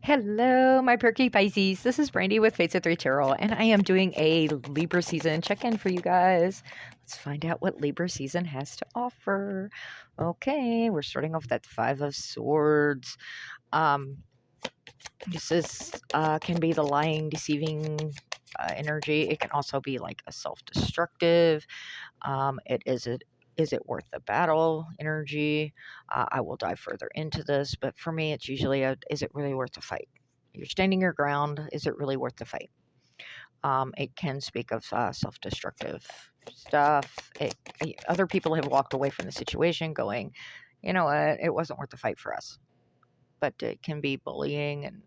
Hello, my perky Pisces. This is Brandy with Fates of Three Tarot, and I am doing a Libra season check-in for you guys. Let's find out what Libra season has to offer. Okay, we're starting off with that Five of Swords. Um, this is can be the lying, deceiving energy. It can also be like a self-destructive. Is it worth the battle energy? I will dive further into this, but for me, it's usually is it really worth the fight? You're standing your ground. Is it really worth the fight? It can speak of self-destructive stuff. Other people have walked away from the situation going, you know what, it wasn't worth the fight for us. But it can be bullying and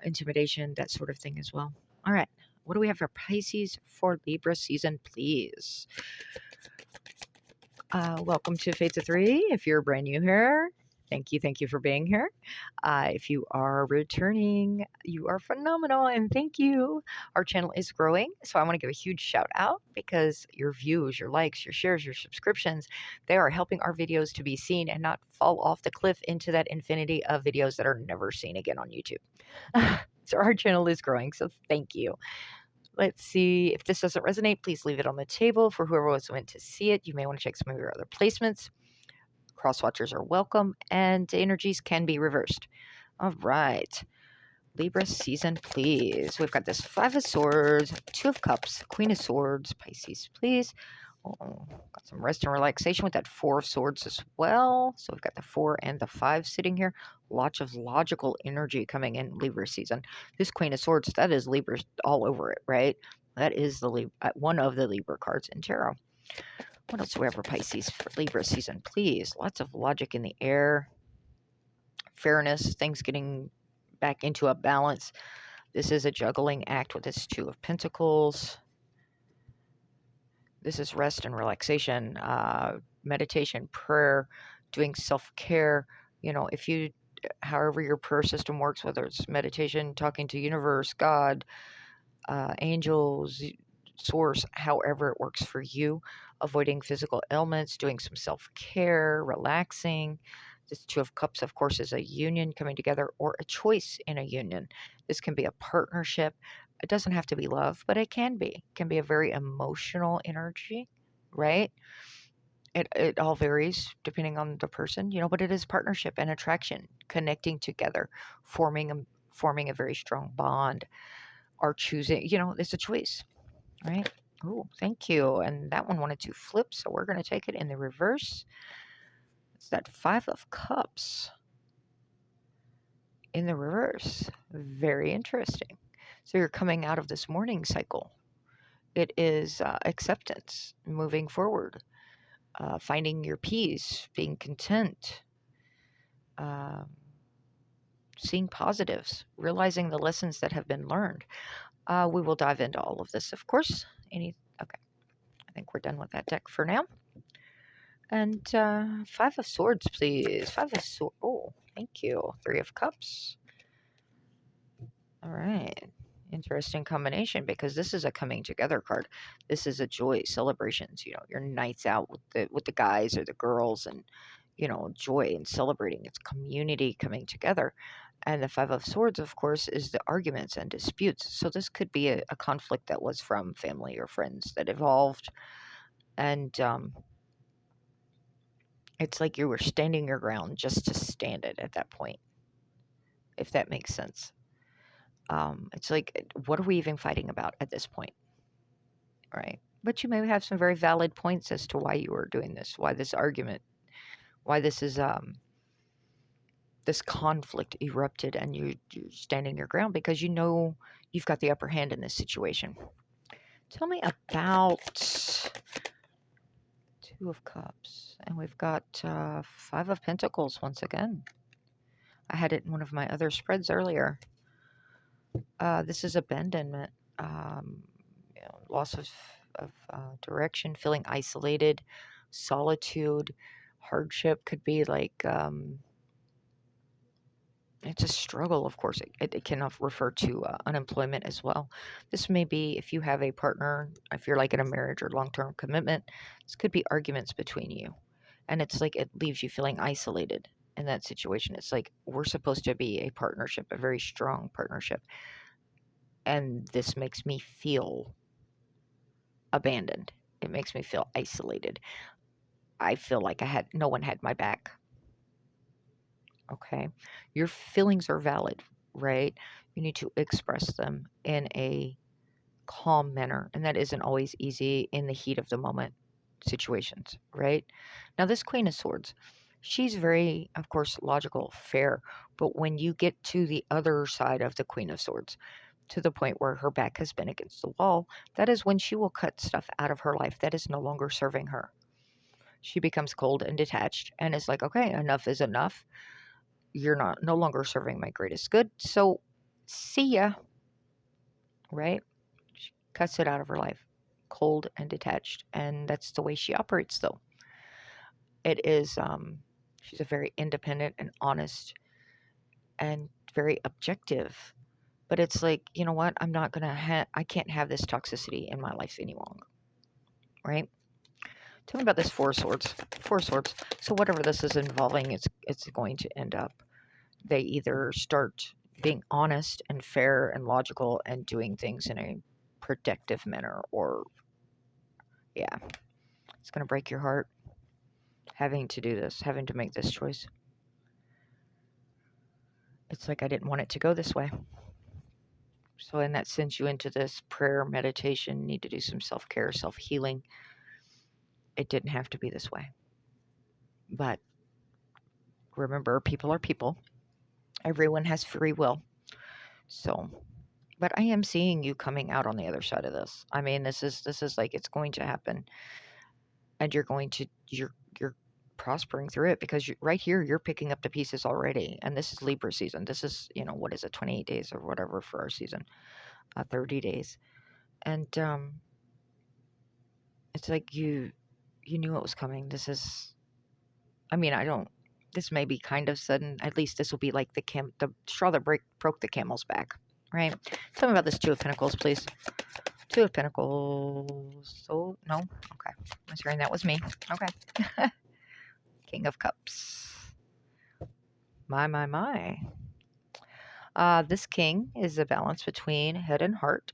intimidation, that sort of thing as well. All right. What do we have for Pisces for Libra season, please? Welcome to Fates of Three. If you're brand new here, thank you for being here. If you are returning, you are phenomenal, and thank you. Our channel is growing, so I want to give a huge shout out because your views, your likes, your shares, your subscriptions, they are helping our videos to be seen and not fall off the cliff into that infinity of videos that are never seen again on YouTube. So our channel is growing, so thank you. Let's see. If this doesn't resonate, please leave it on the table for whoever was meant to see it. You may want to check some of your other placements. Cross watchers are welcome, and energies can be reversed. All right. Libra season, please. We've got this Five of Swords, Two of Cups, Queen of Swords, Pisces, please. Oh, got some rest and relaxation with that Four of Swords as well. So we've got the 4 and the 5 sitting here. Lots of logical energy coming in Libra season. This Queen of Swords, that is Libra all over it, right? That is the one of the Libra cards in tarot. What else do we have for Pisces for Libra season, please? Lots of logic in the air. Fairness, things getting back into a balance. This is a juggling act with this Two of Pentacles. This is rest and relaxation, meditation, prayer, doing self-care. You know, if you, however your prayer system works, whether it's meditation, talking to universe, God, angels, source, however it works for you, avoiding physical ailments, doing some self-care, relaxing. This Two of Cups, of course, is a union coming together or a choice in a union. This can be a partnership. It doesn't have to be love, but it can be. It can be a very emotional energy, right? It all varies depending on the person, you know, but it is partnership and attraction, connecting together, forming a very strong bond, or choosing, you know, it's a choice, right? Oh, thank you. And that one wanted to flip, so we're going to take it in the reverse. It's that Five of Cups in the reverse. Very interesting. So you're coming out of this mourning cycle. It is acceptance, moving forward, finding your peace, being content, um, seeing positives, realizing the lessons that have been learned. We will dive into all of this, of course. Okay, I think we're done with that deck for now. And Five of Swords, please. Five of Swords. Oh, thank you. Three of Cups. All right. Interesting combination because this is a coming together card. This is a joy, celebrations, you know, your nights out with the guys or the girls, and you know, joy and celebrating. It's community coming together. And the Five of Swords, of course, is the arguments and disputes. So this could be a conflict that was from family or friends that evolved. And it's like you were standing your ground just to stand it at that point, if that makes sense. It's like, what are we even fighting about at this point? Right. But you may have some very valid points as to why you are doing this, why this argument, why this is this conflict erupted, and you're standing your ground because you know you've got the upper hand in this situation. Tell me about Two of Cups, and we've got Five of Pentacles once again. I had it in one of my other spreads earlier. This is abandonment, you know, loss of direction, feeling isolated, solitude, hardship. Could be like it's a struggle, of course. It can refer to unemployment as well. This may be if you have a partner, if you're like in a marriage or long-term commitment, this could be arguments between you. And it's like it leaves you feeling isolated in that situation. It's like we're supposed to be a partnership, a very strong partnership. And this makes me feel abandoned. It makes me feel isolated. I feel like no one had my back. Okay. Your feelings are valid, right? You need to express them in a calm manner. And that isn't always easy in the heat of the moment situations, right? Now, this Queen of Swords, she's very, of course, logical, fair. But when you get to the other side of the Queen of Swords, to the point where her back has been against the wall, that is when she will cut stuff out of her life that is no longer serving her. She becomes cold and detached and is like, okay, enough is enough. You're no longer serving my greatest good. So see ya, right? She cuts it out of her life, cold and detached. And that's the way she operates, though. It is, she's a very independent and honest and very objective. But it's like, you know what? I can't have this toxicity in my life any longer, right? Tell me about this Four of Swords. Four of Swords. So whatever this is involving, it's going to end up. They either start being honest and fair and logical and doing things in a protective manner, or yeah, it's going to break your heart having to do this, having to make this choice. It's like I didn't want it to go this way. So, and that sends you into this prayer, meditation, need to do some self care, self healing. It didn't have to be this way. But remember, people are people, everyone has free will. So, but I am seeing you coming out on the other side of this. I mean, this is like it's going to happen, and you're prospering through it because right here you're picking up the pieces already, and this is Libra season. This is, what is it, 28 days or whatever for our season, 30 days, and it's like you knew it was coming. This is, I mean, I don't. This may be kind of sudden. At least this will be like the straw that broke the camel's back, right? Tell me about this Two of Pentacles, please. Two of Pentacles. Oh, no. Okay. I was hearing that was me. Okay. King of Cups. My. This king is a balance between head and heart.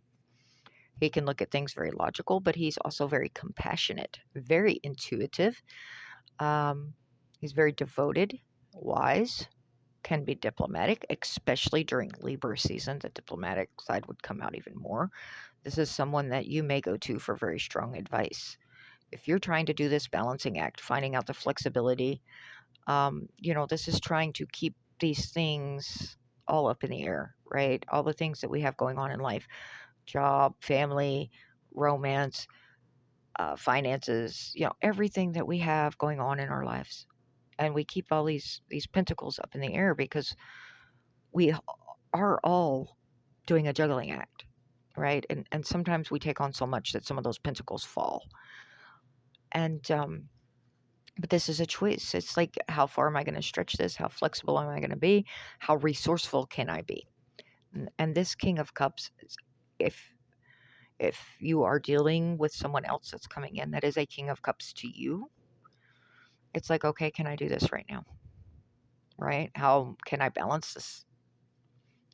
He can look at things very logical, but he's also very compassionate, very intuitive. He's very devoted, wise, can be diplomatic, especially during Libra season. The diplomatic side would come out even more. This is someone that you may go to for very strong advice. If you're trying to do this balancing act, finding out the flexibility, this is trying to keep these things all up in the air, right? All the things that we have going on in life, job, family, romance, finances, everything that we have going on in our lives. And we keep all these pentacles up in the air because we are all doing a juggling act, right? And sometimes we take on so much that some of those pentacles fall. And but this is a choice. It's like, how far am I going to stretch this? How flexible am I going to be? How resourceful can I be? And this King of Cups, if you are dealing with someone else that's coming in that is a King of Cups to you, it's like, okay, can I do this right now? Right? How can I balance this?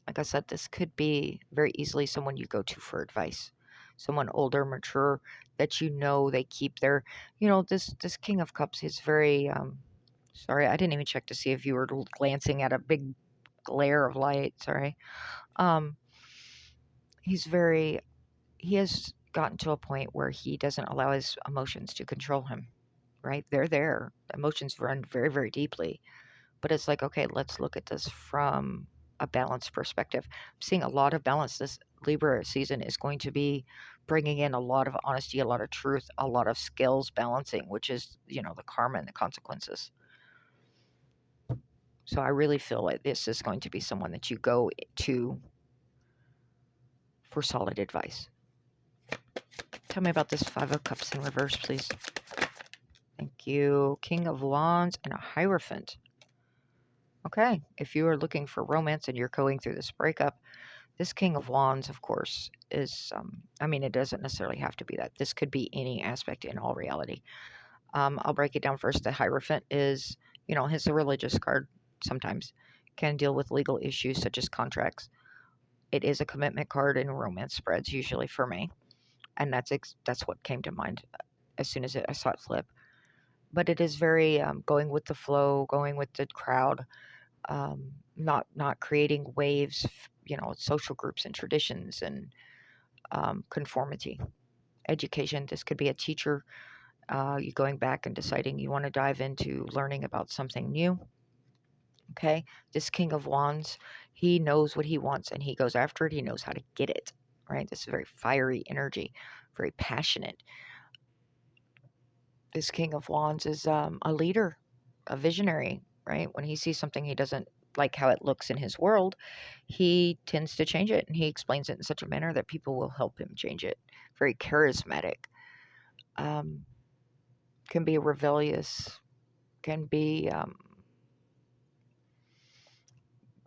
Like I said, this could be very easily someone you go to for advice. Someone older, mature, that they keep their, this King of Cups is very, sorry, I didn't even check to see if you were glancing at a big glare of light. Sorry. Um, he has gotten to a point where he doesn't allow his emotions to control him, right? They're there. Emotions run very, very deeply. But it's like, okay, let's look at this from a balanced perspective. I'm seeing a lot of balance. This Libra season is going to be bringing in a lot of honesty, a lot of truth, a lot of skills balancing, which is, the karma and the consequences. So I really feel like this is going to be someone that you go to for solid advice. Tell me about this Five of Cups in reverse, please. Thank you. King of Wands and a Hierophant. Okay, if you are looking for romance and you're going through this breakup, this King of Wands, of course, is, it doesn't necessarily have to be that. This could be any aspect in all reality. I'll break it down first. The Hierophant is, his religious card. sometimes can deal with legal issues such as contracts. It is a commitment card in romance spreads usually for me, and that's what came to mind as soon as I saw it flip. But it is very going with the flow, going with the crowd, not creating waves, social groups and traditions and conformity. Education. This could be a teacher. You going back and deciding you want to dive into learning about something new. Okay, this King of Wands, he knows what he wants and he goes after it. He knows how to get it. Right. This is very fiery energy, very passionate. This King of Wands is a leader, a visionary, right? When he sees something he doesn't like how it looks in his world, he tends to change it and he explains it in such a manner that people will help him change it. Very charismatic. Um, can be rebellious, can be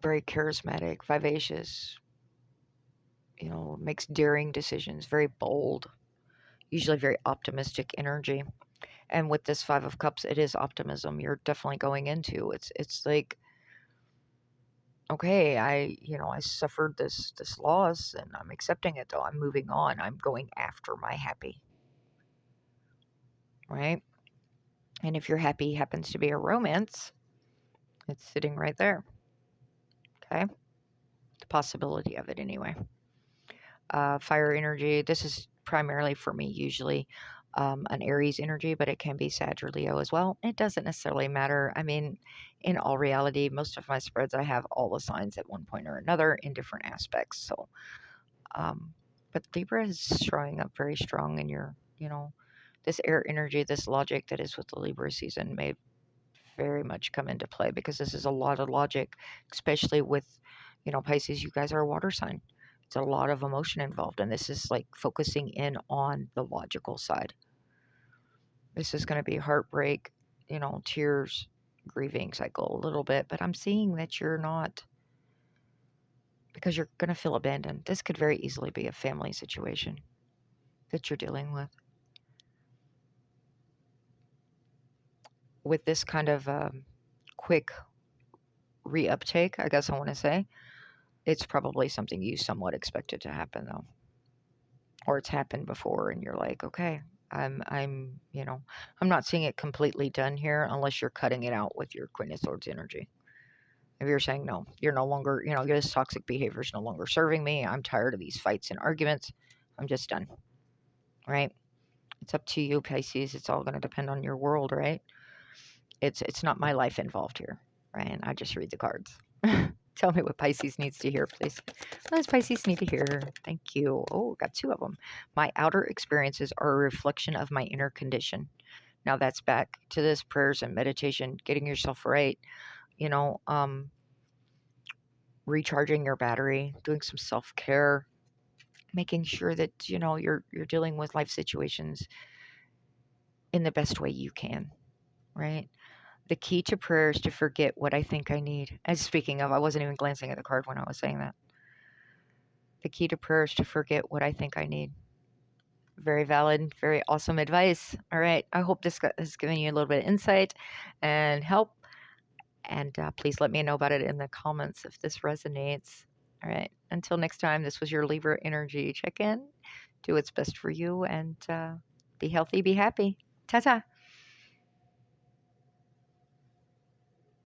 very charismatic, vivacious, makes daring decisions, very bold, usually very optimistic energy. And with this Five of Cups, it is optimism. You're definitely going into it's like, okay, I suffered this loss and I'm accepting it though. I'm moving on. I'm going after my happy. Right? And if your happy happens to be a romance, it's sitting right there. Okay? The possibility of it anyway. Fire energy, this is primarily for me usually an Aries energy, but it can be Sag or Leo as well. It doesn't necessarily matter. I mean, in all reality, most of my spreads, I have all the signs at one point or another in different aspects. So, but Libra is showing up very strong in this air energy, this logic that is with the Libra season may very much come into play because this is a lot of logic, especially with, Pisces, you guys are a water sign. It's a lot of emotion involved, and this is like focusing in on the logical side. This is going to be heartbreak, tears, grieving cycle a little bit, but I'm seeing that you're not, because you're going to feel abandoned. This could very easily be a family situation that you're dealing with. With this kind of quick reuptake, I guess I want to say, it's probably something you somewhat expected to happen though, or it's happened before, and you're like, okay, I'm not seeing it completely done here unless you're cutting it out with your Queen of Swords energy. If you're saying no, you're no longer, this toxic behavior is no longer serving me. I'm tired of these fights and arguments. I'm just done. Right? It's up to you, Pisces. It's all going to depend on your world, right? It's not my life involved here, right? I just read the cards. Tell me what Pisces needs to hear, please. What does Pisces need to hear? Thank you. Oh, got two of them. My outer experiences are a reflection of my inner condition. Now that's back to this prayers and meditation, getting yourself right, you know, um, recharging your battery, doing some self-care, making sure that, you're dealing with life situations in the best way you can, right? The key to prayer is to forget what I think I need. As speaking of, I wasn't even glancing at the card when I was saying that. The key to prayer is to forget what I think I need. Very valid, very awesome advice. All right. I hope this has given you a little bit of insight and help. And please let me know about it in the comments if this resonates. All right. Until next time, this was your Libra Energy check in. Do what's best for you and be healthy, be happy. Ta ta.